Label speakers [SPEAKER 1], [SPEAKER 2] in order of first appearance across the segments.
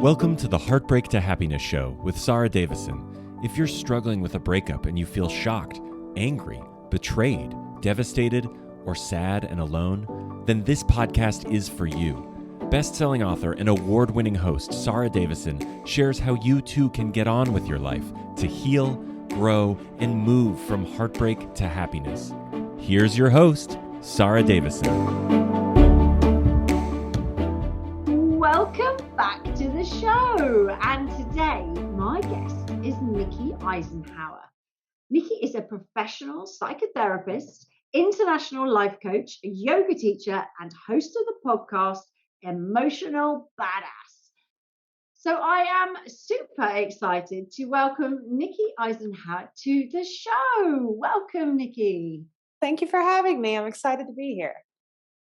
[SPEAKER 1] Welcome to the Heartbreak to Happiness show with Sara Davison. If you're struggling with a breakup and you feel shocked, angry, betrayed, devastated, or sad and alone, then this podcast is for you. Best-selling author and award-winning host Sara Davison shares how you too can get on with your life to heal, grow, and move from heartbreak to happiness. Here's your host, Sara Davison.
[SPEAKER 2] Welcome back to the show. And today, my guest is Nikki Eisenhauer. Nikki is a professional psychotherapist, international life coach, a yoga teacher, and host of the podcast, Emotional Baddass. So I am super excited to welcome Nikki Eisenhauer to the show. Welcome, Nikki.
[SPEAKER 3] Thank you for having me. I'm excited to be here.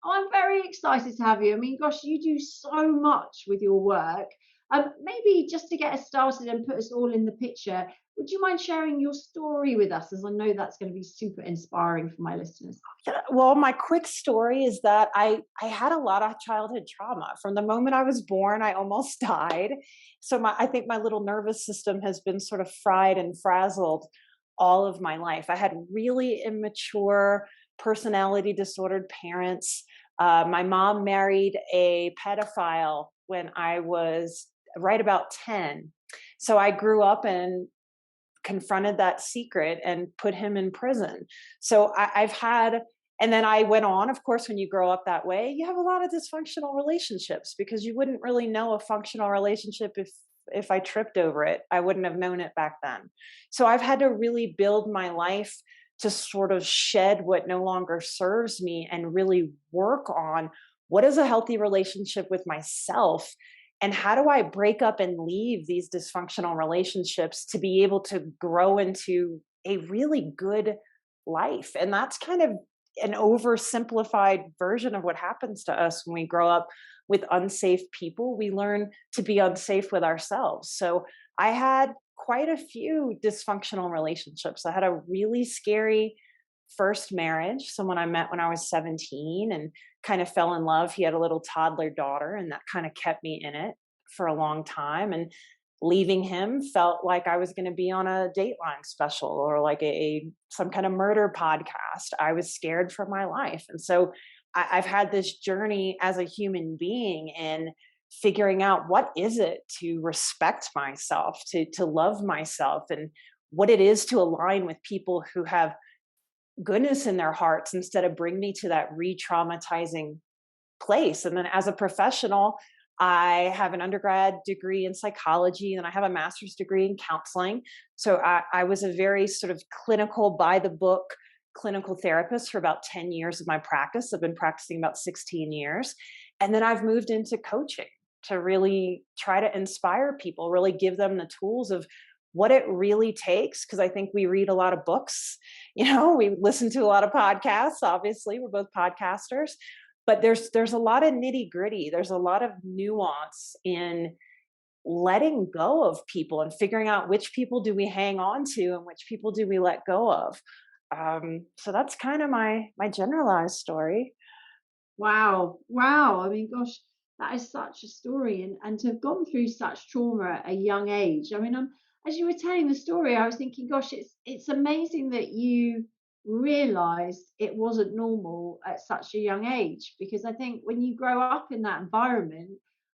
[SPEAKER 2] I'm very excited to have you. I mean, gosh, you do so much with your work. Maybe just to get us started and put us all in the picture, would you mind sharing your story with us? As I know that's going to be super inspiring for my listeners.
[SPEAKER 3] Well, my quick story is that I had a lot of childhood trauma. From the moment I was born, I almost died. So I think my little nervous system has been sort of fried and frazzled all of my life. I had really immature, personality disordered parents. My mom married a pedophile when I was right about 10. So I grew up and confronted that secret and put him in prison. So I've had, and then I went on, of course, when you grow up that way, you have a lot of dysfunctional relationships because you wouldn't really know a functional relationship if I tripped over it. I wouldn't have known it back then. So I've had to really build my life to sort of shed what no longer serves me and really work on what is a healthy relationship with myself and how do I break up and leave these dysfunctional relationships to be able to grow into a really good life. And that's kind of an oversimplified version of what happens to us when we grow up with unsafe people. We learn to be unsafe with ourselves. So I had quite a few dysfunctional relationships. I had a really scary first marriage, someone I met when I was 17 and kind of fell in love. He had a little toddler daughter, and that kind of kept me in it for a long time. And leaving him felt like I was going to be on a Dateline special or like some kind of murder podcast. I was scared for my life. And so I've had this journey as a human being in figuring out what is it to respect myself, to love myself, and what it is to align with people who have goodness in their hearts instead of bring me to that re-traumatizing place. And then as a professional, I have an undergrad degree in psychology and I have a master's degree in counseling. So I was a very sort of clinical, by the book clinical therapist for about 10 years of my practice. I've been practicing about 16 years. And then I've moved into coaching to really try to inspire people, really give them the tools of what it really takes. Because I think we read a lot of books, we listen to a lot of podcasts. Obviously, we're both podcasters, but there's a lot of nitty gritty. There's a lot of nuance in letting go of people and figuring out which people do we hang on to and which people do we let go of. So that's kind of my generalized story.
[SPEAKER 2] Wow. I mean, gosh, that is such a story, and to have gone through such trauma at a young age. I mean, as you were telling the story, I was thinking, gosh, it's amazing that you realized it wasn't normal at such a young age, because I think when you grow up in that environment,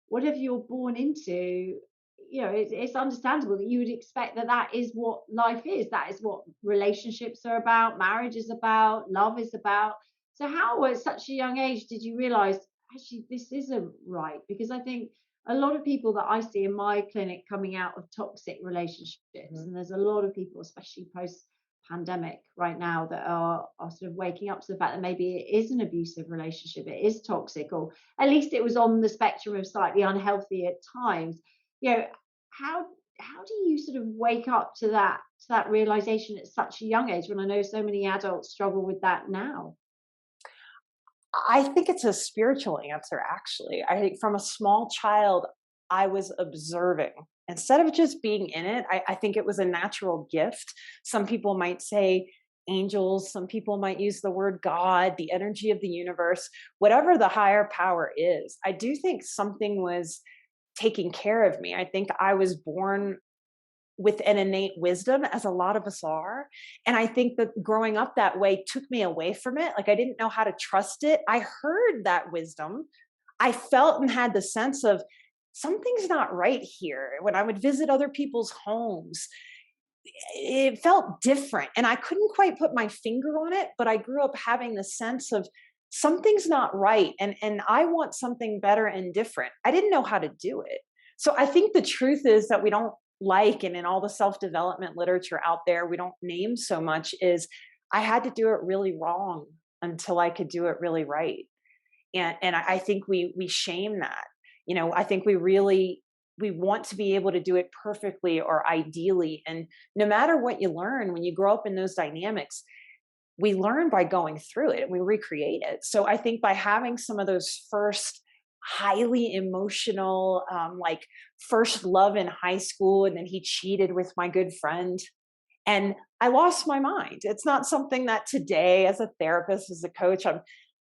[SPEAKER 2] whatever you're born into, it's understandable that you would expect that is what life is. That is what relationships are about, marriage is about, love is about. So how at such a young age did you realize, actually, this isn't right? Because I think a lot of people that I see in my clinic coming out of toxic relationships, and there's a lot of people, especially post-pandemic right now, that are sort of waking up to the fact that maybe it is an abusive relationship, it is toxic, or at least it was on the spectrum of slightly unhealthy at times. How do you sort of wake up to that realization at such a young age, when I know so many adults struggle with that now?
[SPEAKER 3] I think it's a spiritual answer, actually. I think from a small child, I was observing. Instead of just being in it, I think it was a natural gift. Some people might say angels, some people might use the word God, the energy of the universe, whatever the higher power is. I do think something was taking care of me. I think I was born with an innate wisdom, as a lot of us are. And I think that growing up that way took me away from it. Like I didn't know how to trust it. I heard that wisdom. I felt and had the sense of something's not right here. When I would visit other people's homes, it felt different. And I couldn't quite put my finger on it, but I grew up having the sense of something's not right. And I want something better and different. I didn't know how to do it. So I think the truth is that we don't like, and in all the self-development literature out there, we don't name so much, is I had to do it really wrong until I could do it really right. And I think we shame that. You know, I think we want to be able to do it perfectly or ideally. And no matter what you learn when you grow up in those dynamics, we learn by going through it and we recreate it. So I think by having some of those first highly emotional, like first love in high school, and then he cheated with my good friend, and I lost my mind. It's not something that today, as a therapist, as a coach,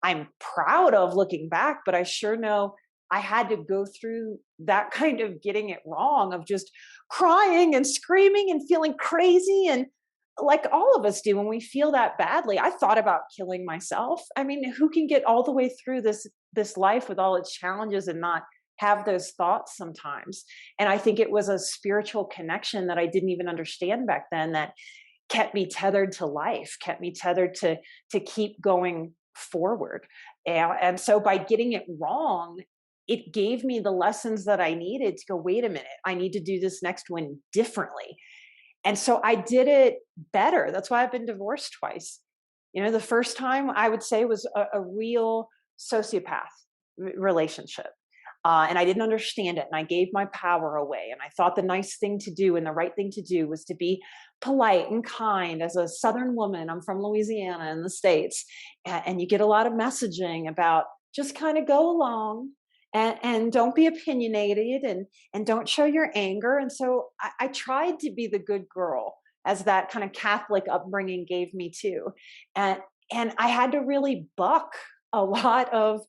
[SPEAKER 3] I'm proud of looking back, but I sure know I had to go through that kind of getting it wrong, of just crying and screaming and feeling crazy, and like all of us do when we feel that badly. I thought about killing myself. I mean, who can get all the way through this life with all its challenges and not have those thoughts sometimes? And I think it was a spiritual connection that I didn't even understand back then that kept me tethered to life, kept me tethered to keep going forward. And so by getting it wrong, it gave me the lessons that I needed to go, wait a minute, I need to do this next one differently. And so I did it better. That's why I've been divorced twice. You know, the first time I would say was a real sociopath relationship. And I didn't understand it. And I gave my power away. And I thought the nice thing to do and the right thing to do was to be polite and kind. As a Southern woman, I'm from Louisiana in the States. And you get a lot of messaging about just kind of go along and don't be opinionated and don't show your anger. And so I tried to be the good girl, as that kind of Catholic upbringing gave me too. And, and I had to really buck a lot of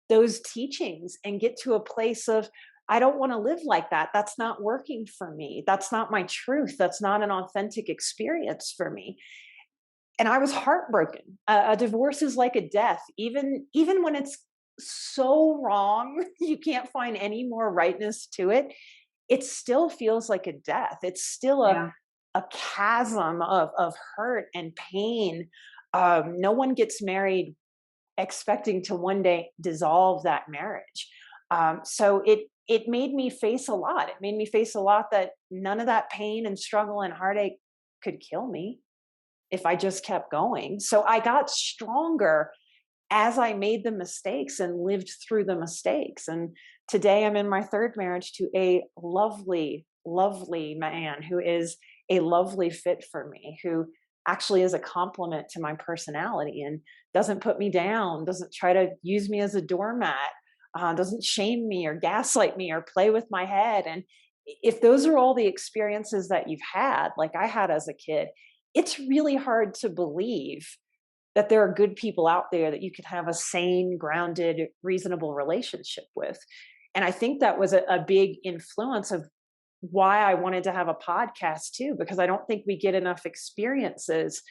[SPEAKER 3] those teachings and get to a place of, I don't want to live like that. That's not working for me. That's not my truth. That's not an authentic experience for me. And I was heartbroken. A divorce is like a death, even when it's so wrong, you can't find any more rightness to it. It still feels like a death. It's still
[SPEAKER 2] Yeah.
[SPEAKER 3] a chasm of hurt and pain. No one gets married expecting to one day dissolve that marriage. So it made me face a lot. It made me face a lot that none of that pain and struggle and heartache could kill me if I just kept going. So I got stronger as I made the mistakes and lived through the mistakes. And today I'm in my third marriage to a lovely, lovely man who is a lovely fit for me, who actually is a compliment to my personality and doesn't put me down, doesn't try to use me as a doormat, doesn't shame me or gaslight me or play with my head. And if those are all the experiences that you've had, like I had as a kid, it's really hard to believe that there are good people out there that you can have a sane, grounded, reasonable relationship with. And I think that was a big influence of why I wanted to have a podcast too, because I don't think we get enough experiences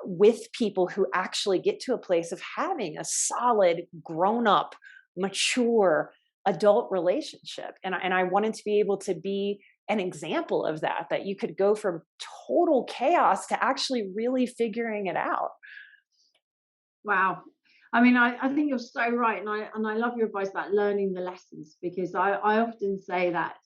[SPEAKER 3] with people who actually get to a place of having a solid, grown up, mature adult relationship. And I wanted to be able to be an example of that, that you could go from total chaos to actually really figuring it out.
[SPEAKER 2] Wow. I mean, I think you're so right. And I love your advice about learning the lessons, because I often say that,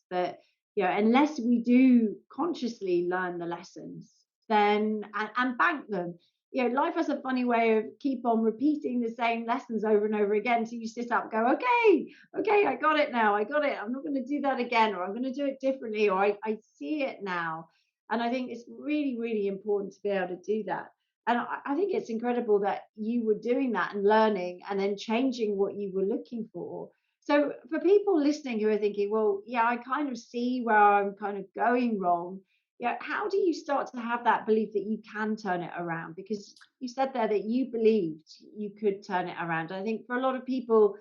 [SPEAKER 2] you know, unless we do consciously learn the lessons, then and bank them, you know, life has a funny way of keep on repeating the same lessons over and over again. So you sit up and go, okay, I got it now. I got it. I'm not going to do that again, or I'm going to do it differently, or I see it now. And I think it's really, really important to be able to do that. And I think it's incredible that you were doing that and learning and then changing what you were looking for. So for people listening who are thinking, well, yeah, I kind of see where I'm kind of going wrong. Yeah, how do you start to have that belief that you can turn it around? Because you said there that you believed you could turn it around. I think for a lot of people,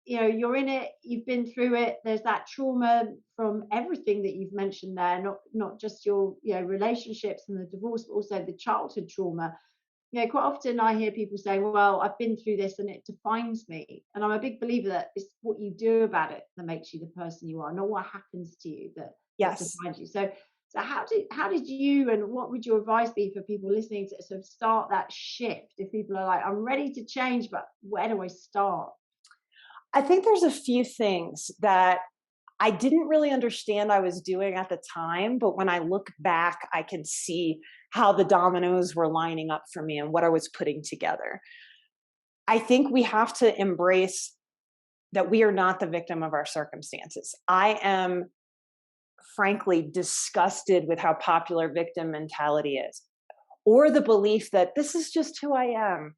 [SPEAKER 2] you're in it, you've been through it. There's that trauma from everything that you've mentioned there, not just your relationships and the divorce, but also the childhood trauma. Quite often I hear people say, well, I've been through this and it defines me. And I'm a big believer that it's what you do about it that makes you the person you are, not what happens to you that
[SPEAKER 3] Yes.
[SPEAKER 2] defines you. So how did you, and what would your advice be for people listening to sort of start that shift? If people are like, I'm ready to change, but where do I start?
[SPEAKER 3] I think there's a few things that I didn't really understand I was doing at the time, but when I look back, I can see how the dominoes were lining up for me and what I was putting together. I think we have to embrace that we are not the victim of our circumstances. I am frankly disgusted with how popular victim mentality is, or the belief that this is just who I am.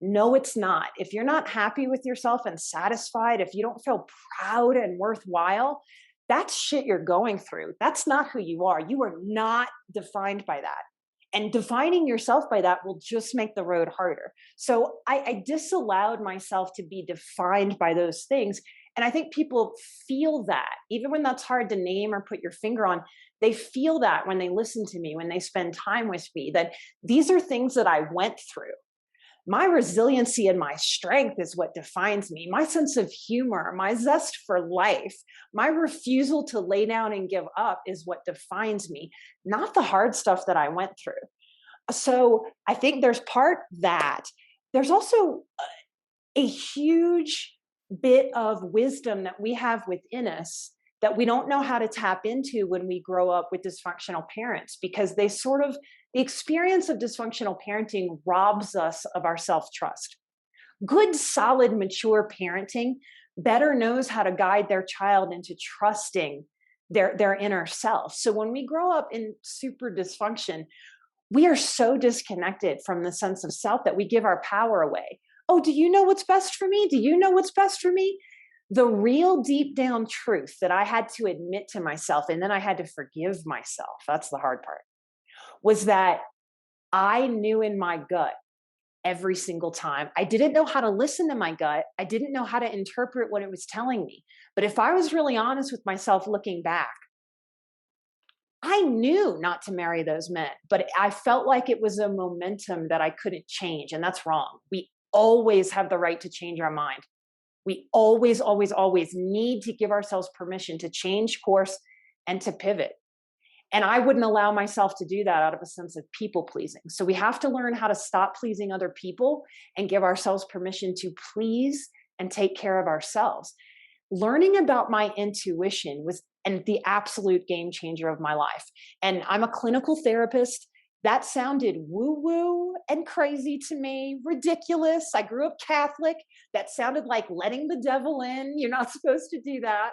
[SPEAKER 3] No, it's not. If you're not happy with yourself and satisfied, if you don't feel proud and worthwhile, that's shit you're going through. That's not who you are. You are not defined by that. And defining yourself by that will just make the road harder. So I disallowed myself to be defined by those things. And I think people feel that, even when that's hard to name or put your finger on, they feel that when they listen to me, when they spend time with me, that these are things that I went through. My resiliency and my strength is what defines me. My sense of humor, my zest for life, my refusal to lay down and give up is what defines me, not the hard stuff that I went through. So I think there's part that. There's also a huge bit of wisdom that we have within us that we don't know how to tap into when we grow up with dysfunctional parents, because the experience of dysfunctional parenting robs us of our self-trust. Good, solid, mature parenting better knows how to guide their child into trusting their inner self. So when we grow up in super dysfunction, we are so disconnected from the sense of self that we give our power away. Oh, do you know what's best for me? Do you know what's best for me? The real deep down truth that I had to admit to myself, and then I had to forgive myself, that's the hard part, was that I knew in my gut every single time. I didn't know how to listen to my gut. I didn't know how to interpret what it was telling me. But if I was really honest with myself looking back, I knew not to marry those men, but I felt like it was a momentum that I couldn't change. And that's wrong. We always have the right to change our mind. We always, always, always need to give ourselves permission to change course and to pivot. And I wouldn't allow myself to do that out of a sense of people pleasing. So we have to learn how to stop pleasing other people and give ourselves permission to please and take care of ourselves. Learning about my intuition was the absolute game changer of my life. And I'm a clinical therapist. That sounded woo-woo and crazy to me, ridiculous. I grew up Catholic. That sounded like letting the devil in. You're not supposed to do that.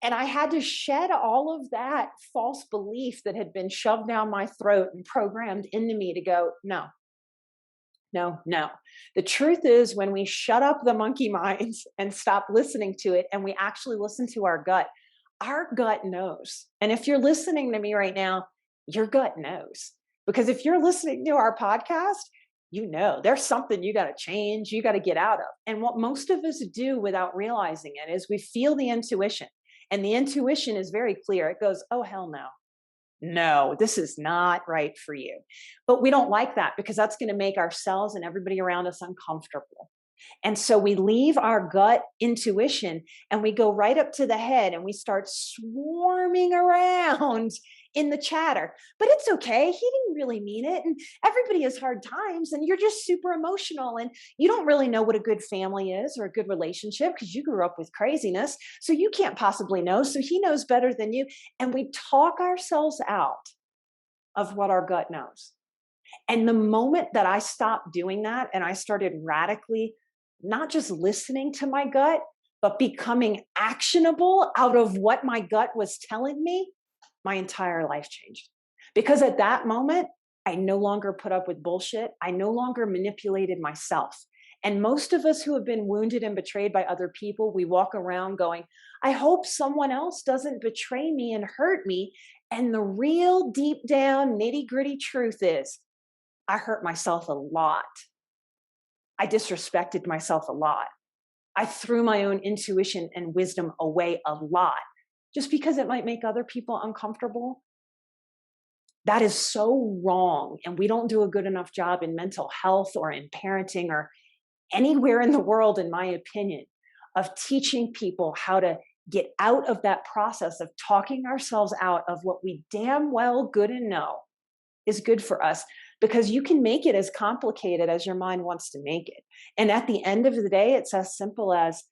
[SPEAKER 3] And I had to shed all of that false belief that had been shoved down my throat and programmed into me to go, no, no, no. The truth is, when we shut up the monkey minds and stop listening to it, and we actually listen to our gut knows. And if you're listening to me right now, your gut knows. Because if you're listening to our podcast, you know there's something you got to change, you got to get out of. And what most of us do without realizing it is we feel the intuition. And the intuition is very clear. It goes, oh, hell no. No, this is not right for you. But we don't like that because that's going to make ourselves and everybody around us uncomfortable. And so we leave our gut intuition and we go right up to the head and we start swarming around in the chatter. But it's okay. He didn't really mean it. And everybody has hard times and you're just super emotional and you don't really know what a good family is or a good relationship because you grew up with craziness. So you can't possibly know. So he knows better than you. And we talk ourselves out of what our gut knows. And the moment that I stopped doing that and I started radically not just listening to my gut, but becoming actionable out of what my gut was telling me, my entire life changed. Because at that moment, I no longer put up with bullshit. I no longer manipulated myself. And most of us who have been wounded and betrayed by other people, we walk around going, I hope someone else doesn't betray me and hurt me. And the real deep down nitty gritty truth is, I hurt myself a lot. I disrespected myself a lot. I threw my own intuition and wisdom away a lot just because it might make other people uncomfortable. That is so wrong. And we don't do a good enough job in mental health or in parenting or anywhere in the world, in my opinion, of teaching people how to get out of that process of talking ourselves out of what we damn well good and know is good for us, because you can make it as complicated as your mind wants to make it. And at the end of the day, it's as simple as,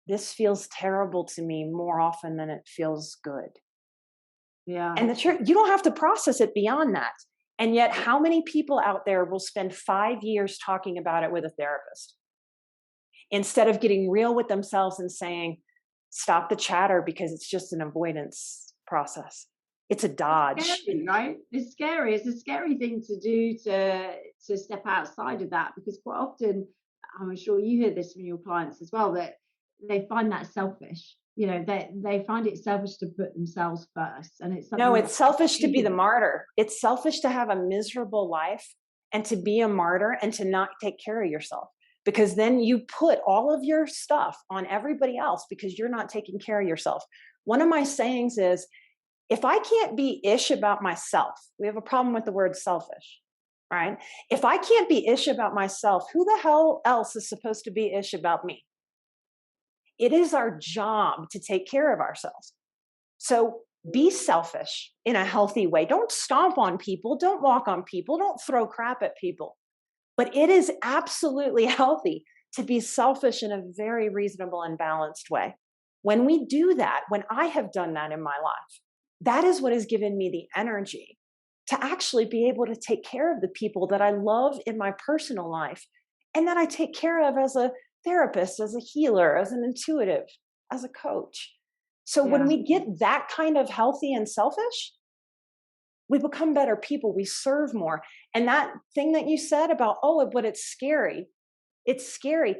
[SPEAKER 3] this feels terrible to me more often than it feels good.
[SPEAKER 2] Yeah.
[SPEAKER 3] And the truth, you don't have to process it beyond that. And yet, how many people out there will spend 5 years talking about it with a therapist instead of getting real with themselves and saying, stop the chatter, because it's just an avoidance process. It's a dodge.
[SPEAKER 2] It's scary, right? It's scary. It's a scary thing to do, to step outside of that, because quite often, I'm sure you hear this from your clients as well, that they find that selfish. You know, they find it selfish to put themselves first, and it's something.
[SPEAKER 3] No, it's selfish to be the martyr. It's selfish to have a miserable life and to be a martyr and to not take care of yourself, because then you put all of your stuff on everybody else because you're not taking care of yourself. One of my sayings is, if I can't be ish about myself, we have a problem with the word selfish, right? If I can't be ish about myself, who the hell else is supposed to be ish about me? It is our job to take care of ourselves. So be selfish in a healthy way. Don't stomp on people. Don't walk on people. Don't throw crap at people. But it is absolutely healthy to be selfish in a very reasonable and balanced way. When we do that, when I have done that in my life, that is what has given me the energy to actually be able to take care of the people that I love in my personal life and that I take care of as a therapist, as a healer, as an intuitive, as a coach. So when we get that kind of healthy and selfish, we become better people. We serve more. And that thing that you said about, oh, but it's scary. It's scary.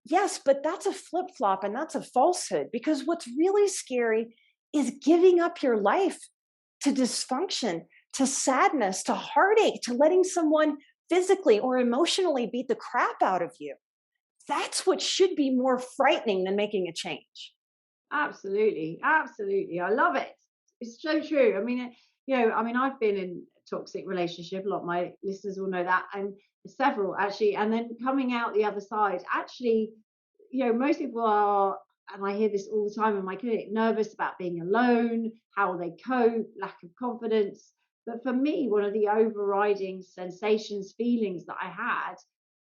[SPEAKER 3] Yes, but that's a flip-flop and that's a falsehood, because what's really scary is giving up your life to dysfunction, to sadness, to heartache, to letting someone physically or emotionally beat the crap out of you. That's what should be more frightening than making a change.
[SPEAKER 2] Absolutely. Absolutely. I love it. It's so true. I mean, I've been in a toxic relationship. A lot of my listeners will know that, and several actually. And then coming out the other side, actually, most people are, and I hear this all the time in my clinic, nervous about being alone, how they cope, lack of confidence. But for me, one of the overriding sensations, feelings that I had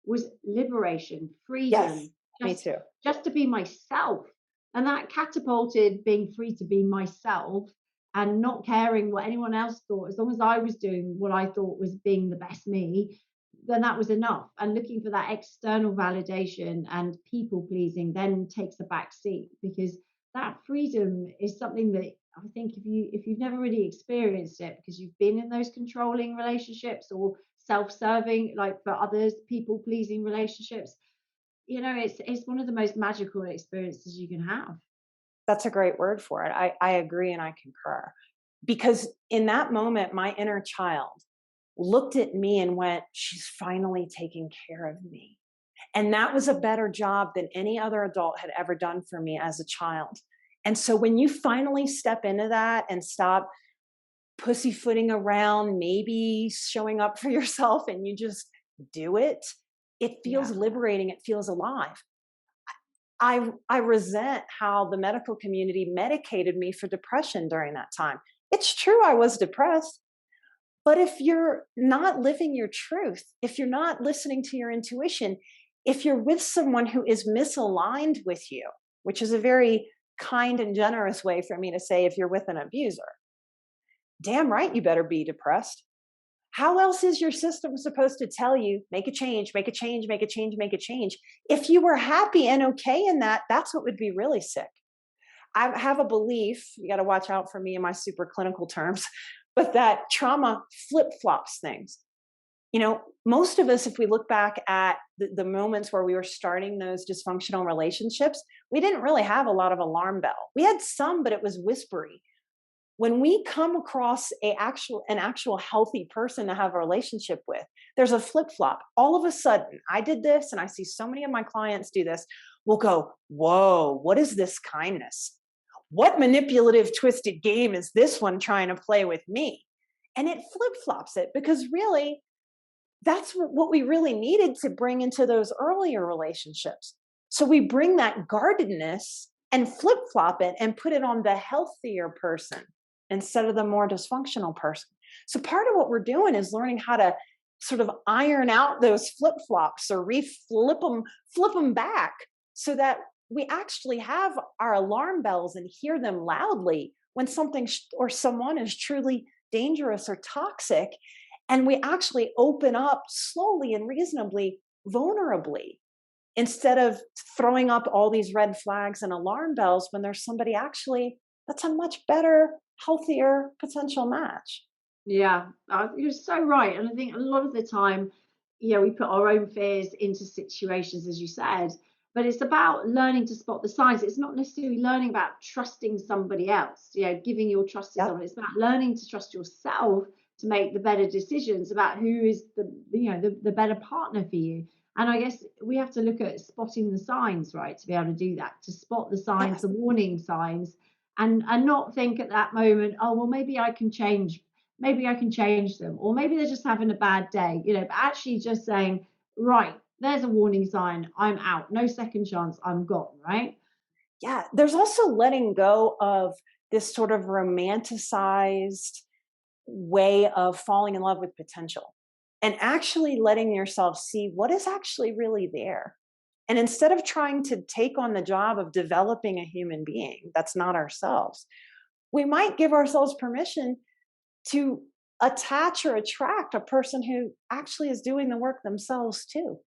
[SPEAKER 2] was liberation, freedom.
[SPEAKER 3] Yes, me too.
[SPEAKER 2] Just to be myself. And that catapulted being free to be myself and not caring what anyone else thought. As long as I was doing what I thought was being the best me, then that was enough. And looking for that external validation and people pleasing then takes a back seat, because that freedom is something that I think if you've never really experienced it because you've been in those controlling relationships or self-serving, like for others, people pleasing relationships, it's one of the most magical experiences you can have.
[SPEAKER 3] That's a great word for it. I agree and I concur. Because in that moment, my inner child looked at me and went, she's finally taking care of me. And that was a better job than any other adult had ever done for me as a child. And so when you finally step into that and stop pussyfooting around, maybe showing up for yourself, and you just do it, it feels liberating. It feels alive. I resent how the medical community medicated me for depression during that time. It's true, I was depressed. But if you're not living your truth, if you're not listening to your intuition, if you're with someone who is misaligned with you, which is a very kind and generous way for me to say if you're with an abuser, damn right you better be depressed. How else is your system supposed to tell you, make a change, make a change, make a change, make a change? If you were happy and okay in that, that's what would be really sick. I have a belief, you got to watch out for me and my super clinical terms, but that trauma flip-flops things. Most of us, if we look back at the moments where we were starting those dysfunctional relationships, we didn't really have a lot of alarm bell. We had some, but it was whispery. When we come across an actual healthy person to have a relationship with, there's a flip-flop. All of a sudden, I did this, and I see so many of my clients do this. will go, whoa, what is this kindness? What manipulative, twisted game is this one trying to play with me? And it flip-flops it, because really, that's what we really needed to bring into those earlier relationships. So we bring that guardedness and flip-flop it and put it on the healthier person instead of the more dysfunctional person. So part of what we're doing is learning how to sort of iron out those flip-flops or flip them back, so that we actually have our alarm bells and hear them loudly when something or someone is truly dangerous or toxic. And we actually open up slowly and reasonably, vulnerably, instead of throwing up all these red flags and alarm bells when there's somebody actually that's a much better, healthier potential match.
[SPEAKER 2] Yeah, you're so right. And I think a lot of the time, we put our own fears into situations, as you said, but it's about learning to spot the signs. It's not necessarily learning about trusting somebody else, giving your trust to
[SPEAKER 3] Yep.
[SPEAKER 2] someone. It's about learning to trust yourself to make the better decisions about who is the better partner for you. And I guess we have to look at spotting the signs, right, to be able to do that, to spot the signs,
[SPEAKER 3] Yes.
[SPEAKER 2] the warning signs, and not think at that moment, oh, well, maybe I can change them, or maybe they're just having a bad day, but actually just saying, right, there's a warning sign, I'm out, no second chance, I'm gone, right?
[SPEAKER 3] Yeah. There's also letting go of this sort of romanticized way of falling in love with potential, and actually letting yourself see what is actually really there. And instead of trying to take on the job of developing a human being that's not ourselves, we might give ourselves permission to attach or attract a person who actually is doing the work themselves too.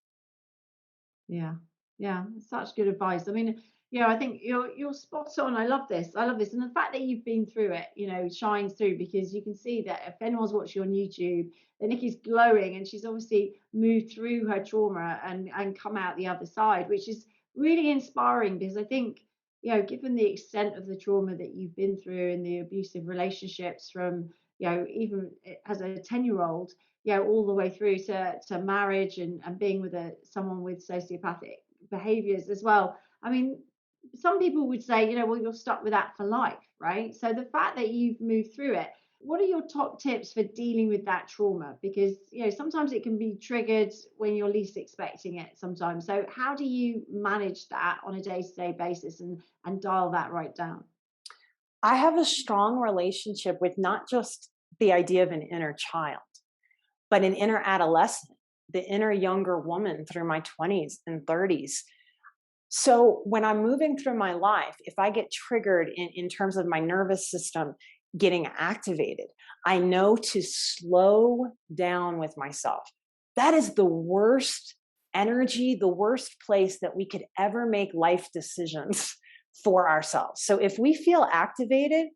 [SPEAKER 2] Yeah, yeah, such good advice. I mean, I think you're spot on. I love this. I love this, and the fact that you've been through it, shines through, because you can see that if anyone's watching on YouTube, that Nikki's glowing, and she's obviously moved through her trauma and come out the other side, which is really inspiring. Because I think, given the extent of the trauma that you've been through and the abusive relationships from, even as a 10-year-old, all the way through to marriage and being with someone with sociopathic behaviors as well. I mean, some people would say, well, you're stuck with that for life, right? So the fact that you've moved through it, what are your top tips for dealing with that trauma? Because, sometimes it can be triggered when you're least expecting it sometimes. So how do you manage that on a day-to-day basis and dial that right down?
[SPEAKER 3] I have a strong relationship with not just the idea of an inner child, but an inner adolescent, the inner younger woman through my 20s and 30s. So when I'm moving through my life, if I get triggered in terms of my nervous system getting activated, I know to slow down with myself. That is the worst energy, the worst place that we could ever make life decisions for ourselves. So if we feel activated,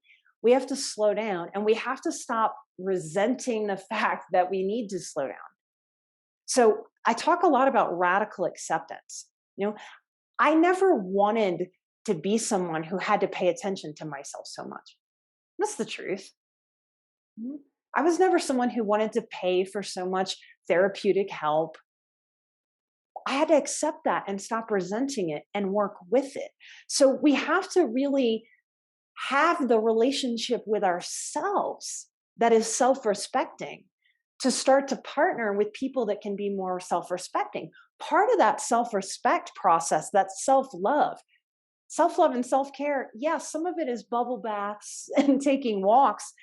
[SPEAKER 3] we have to slow down, and we have to stop resenting the fact that we need to slow down. So I talk a lot about radical acceptance. I never wanted to be someone who had to pay attention to myself so much. That's the truth. I was never someone who wanted to pay for so much therapeutic help. I had to accept that and stop resenting it and work with it. So we have to really have the relationship with ourselves that is self-respecting, to start to partner with people that can be more self-respecting. Part of that self-respect process, that self-love and self-care, yes, some of it is bubble baths and taking walks,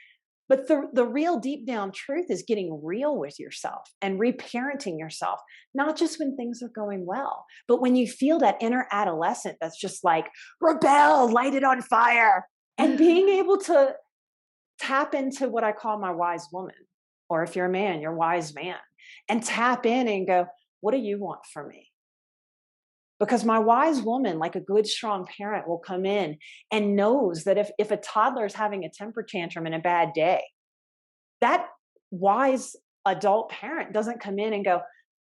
[SPEAKER 3] but the real deep down truth is getting real with yourself and reparenting yourself, not just when things are going well, but when you feel that inner adolescent that's just like, rebel, light it on fire, and being able to tap into what I call my wise woman, or if you're a man, your wise man, and tap in and go, what do you want from me? Because my wise woman, like a good, strong parent, will come in and knows that if a toddler is having a temper tantrum and a bad day, that wise adult parent doesn't come in and go,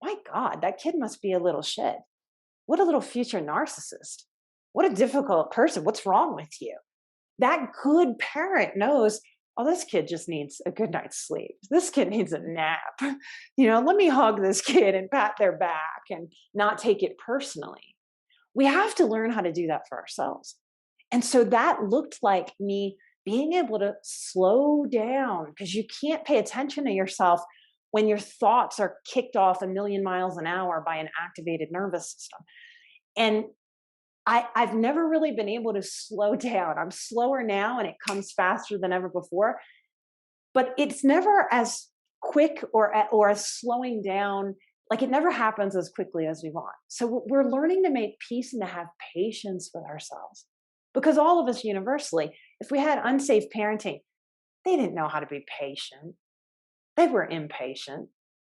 [SPEAKER 3] my God, that kid must be a little shit. What a little future narcissist. What a difficult person. What's wrong with you? That good parent knows, oh, this kid just needs a good night's sleep. This kid needs a nap. Let me hug this kid and pat their back and not take it personally. We have to learn how to do that for ourselves. And so that looked like me being able to slow down, because you can't pay attention to yourself when your thoughts are kicked off a million miles an hour by an activated nervous system. And I've never really been able to slow down. I'm slower now and it comes faster than ever before, but it's never as quick or as slowing down. Like, it never happens as quickly as we want. So we're learning to make peace and to have patience with ourselves, because all of us universally, if we had unsafe parenting, they didn't know how to be patient. They were impatient.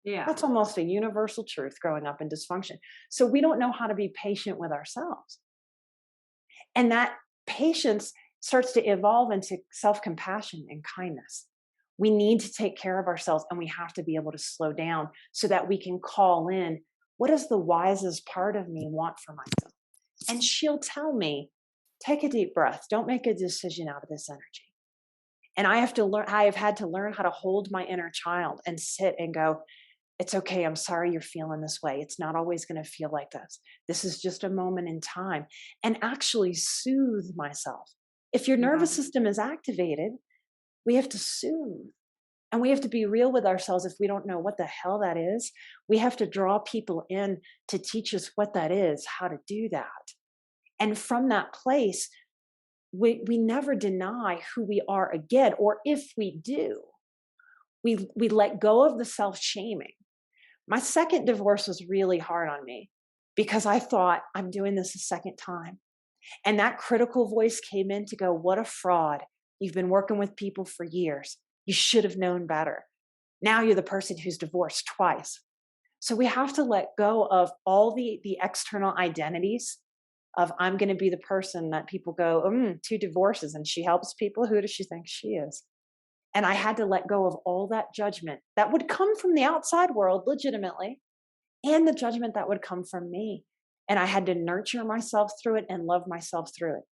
[SPEAKER 2] Yeah.
[SPEAKER 3] That's almost a universal truth growing up in dysfunction. So we don't know how to be patient with ourselves. And that patience starts to evolve into self-compassion and kindness. We need to take care of ourselves, and we have to be able to slow down so that we can call in, what does the wisest part of me want for myself? And she'll tell me, take a deep breath. Don't make a decision out of this energy. And I have had to learn how to hold my inner child and sit and go, it's okay. I'm sorry you're feeling this way. It's not always going to feel like this. This is just a moment in time. And actually soothe myself. If your nervous system is activated, we have to soothe. And we have to be real with ourselves. If we don't know what the hell that is, we have to draw people in to teach us what that is, how to do that. And from that place, we never deny who we are again. Or if we do, we let go of the self-shaming. My second divorce was really hard on me because I thought, I'm doing this a second time. And that critical voice came in to go, what a fraud. You've been working with people for years. You should have known better. Now you're the person who's divorced twice. So we have to let go of all the external identities of, I'm going to be the person that people go, 2 divorces and she helps people. Who does she think she is? And I had to let go of all that judgment that would come from the outside world legitimately, and the judgment that would come from me. And I had to nurture myself through it and love myself through it,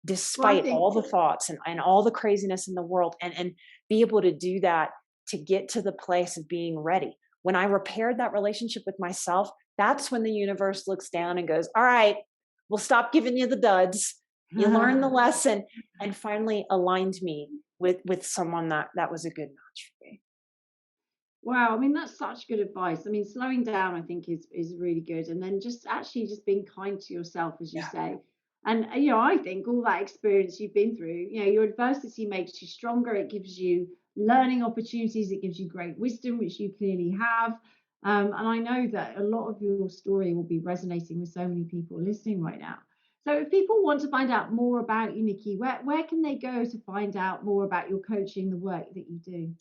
[SPEAKER 3] despite all the thoughts and all the craziness in the world, and be able to do that to get to the place of being ready. When I repaired that relationship with myself, that's when the universe looks down and goes, all right, we'll stop giving you the duds. You learned the lesson, and finally aligned me with someone that was a good match for me.
[SPEAKER 2] Wow, I mean, that's such good advice. I mean, slowing down, I think, is really good. And then just actually just being kind to yourself, as you
[SPEAKER 3] Yeah.
[SPEAKER 2] say. And I think all that experience you've been through, your adversity makes you stronger. It gives you learning opportunities. It gives you great wisdom, which you clearly have. And I know that a lot of your story will be resonating with so many people listening right now. So if people want to find out more about you, Nikki, where can they go to find out more about your coaching, the work that you do?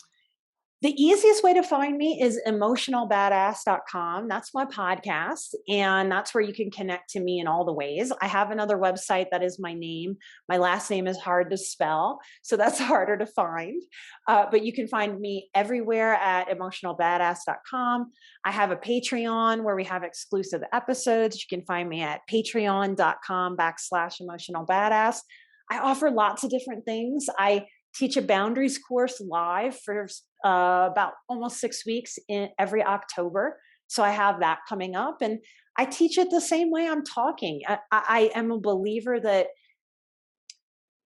[SPEAKER 3] The easiest way to find me is emotionalbadass.com. That's my podcast. And that's where you can connect to me in all the ways. I have another website that is my name. My last name is hard to spell, so that's harder to find. But you can find me everywhere at emotionalbadass.com. I have a Patreon where we have exclusive episodes. You can find me at patreon.com/emotionalbadass. I offer lots of different things. I teach a boundaries course live for about almost 6 weeks in every October. So I have that coming up, and I teach it the same way I'm talking. I am a believer that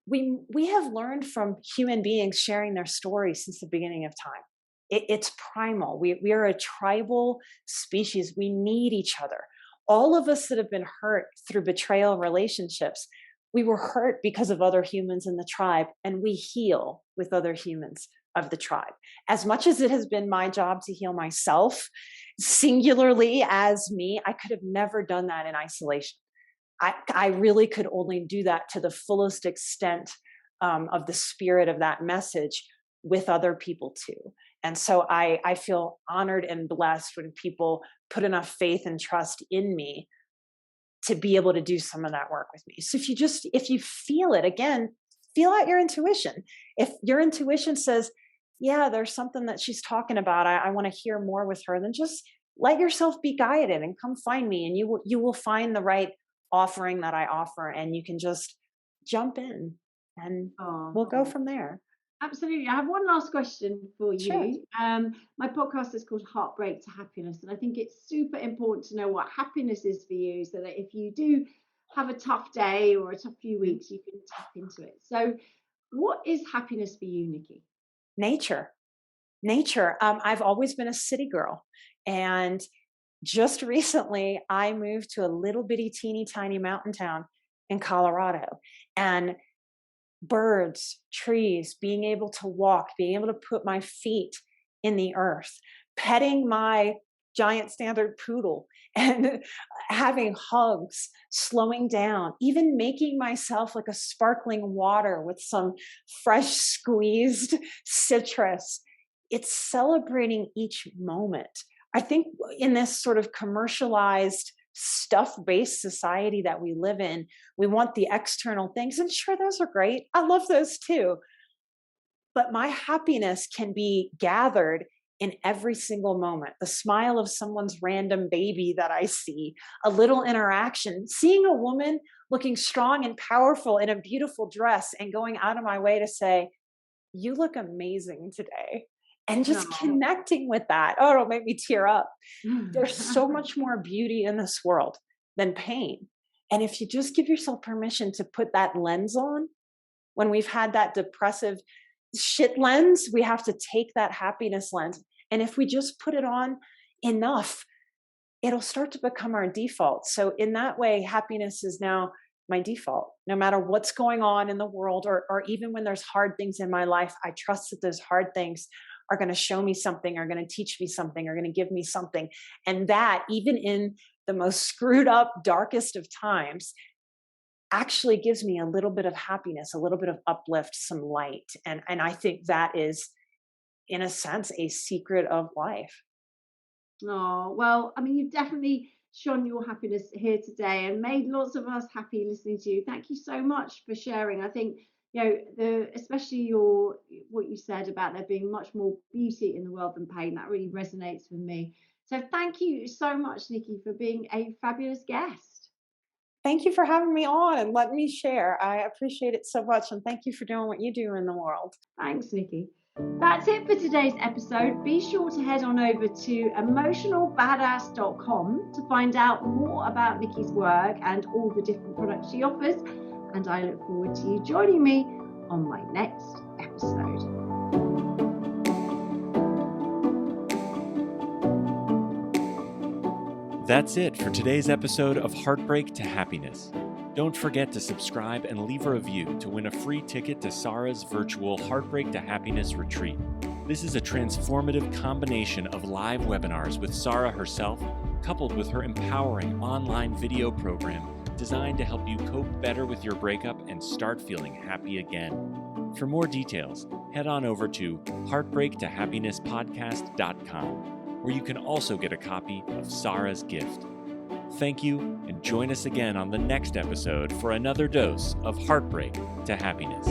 [SPEAKER 3] we have learned from human beings sharing their stories since the beginning of time. It's primal. We are a tribal species. We need each other. All of us that have been hurt through betrayal relationships, we were hurt because of other humans in the tribe, and we heal with other humans of the tribe. As much as it has been my job to heal myself singularly as me, I could have never done that in isolation. I really could only do that to the fullest extent of the spirit of that message with other people too. And so I feel honored and blessed when people put enough faith and trust in me to be able to do some of that work with me. So if you feel it, again, feel out your intuition. If your intuition says, yeah, there's something that she's talking about, I want to hear more with her, then just let yourself be guided and come find me, and you will find the right offering that I offer, and you can just jump in and we'll go from there.
[SPEAKER 2] Absolutely. I have one last question for
[SPEAKER 3] Sure.
[SPEAKER 2] you. My podcast is called Heartbreak to Happiness, and I think it's super important to know what happiness is for you, so that if you do have a tough day or a tough few
[SPEAKER 3] Mhm.
[SPEAKER 2] weeks, you can tap into it. So, what is happiness for you, Nikki?
[SPEAKER 3] Nature. Nature. I've always been a city girl. And just recently, I moved to a little bitty, teeny tiny mountain town in Colorado. And birds, trees, being able to walk, being able to put my feet in the earth, petting my giant standard poodle and having hugs, slowing down, even making myself like a sparkling water with some fresh squeezed citrus. It's celebrating each moment. I think in this sort of commercialized, stuff based society that we live in, we want the external things. And sure, those are great. I love those too. But my happiness can be gathered in every single moment. The smile of someone's random baby that I see, a little interaction, seeing a woman looking strong and powerful in a beautiful dress and going out of my way to say, "You look amazing today." And just
[SPEAKER 2] No.
[SPEAKER 3] connecting with that. Oh, it'll make me tear up. There's so much more beauty in this world than pain. And if you just give yourself permission to put that lens on, when we've had that depressive shit lens, we have to take that happiness lens. And if we just put it on enough, it'll start to become our default. So, in that way, happiness is now my default. No matter what's going on in the world, or even when there's hard things in my life, I trust that those hard things are going to show me something, are going to teach me something, are going to give me something. And that, even in the most screwed up, darkest of times, actually gives me a little bit of happiness, a little bit of uplift, some light. And I think that is, in a sense, a secret of life.
[SPEAKER 2] Oh, well, I mean, you've definitely shown your happiness here today and made lots of us happy listening to you. Thank you so much for sharing. I think, especially what you said about there being much more beauty in the world than pain, that really resonates with me. So thank you so much, Nikki, for being a fabulous guest.
[SPEAKER 3] Thank you for having me on and letting me share. I appreciate it so much. And thank you for doing what you do in the world.
[SPEAKER 2] Thanks, Nikki. That's it for today's episode. Be sure to head on over to emotionalbadass.com to find out more about Nikki's work and all the different products she offers. And I look forward to you joining me on my next episode.
[SPEAKER 1] That's it for today's episode of Heartbreak to Happiness. Don't forget to subscribe and leave a review to win a free ticket to Sara's virtual Heartbreak to Happiness retreat. This is a transformative combination of live webinars with Sara herself, coupled with her empowering online video program designed to help you cope better with your breakup and start feeling happy again. For more details, head on over to heartbreaktohappinesspodcast.com, where you can also get a copy of Sara's gift. Thank you, and join us again on the next episode for another dose of Heartbreak to Happiness.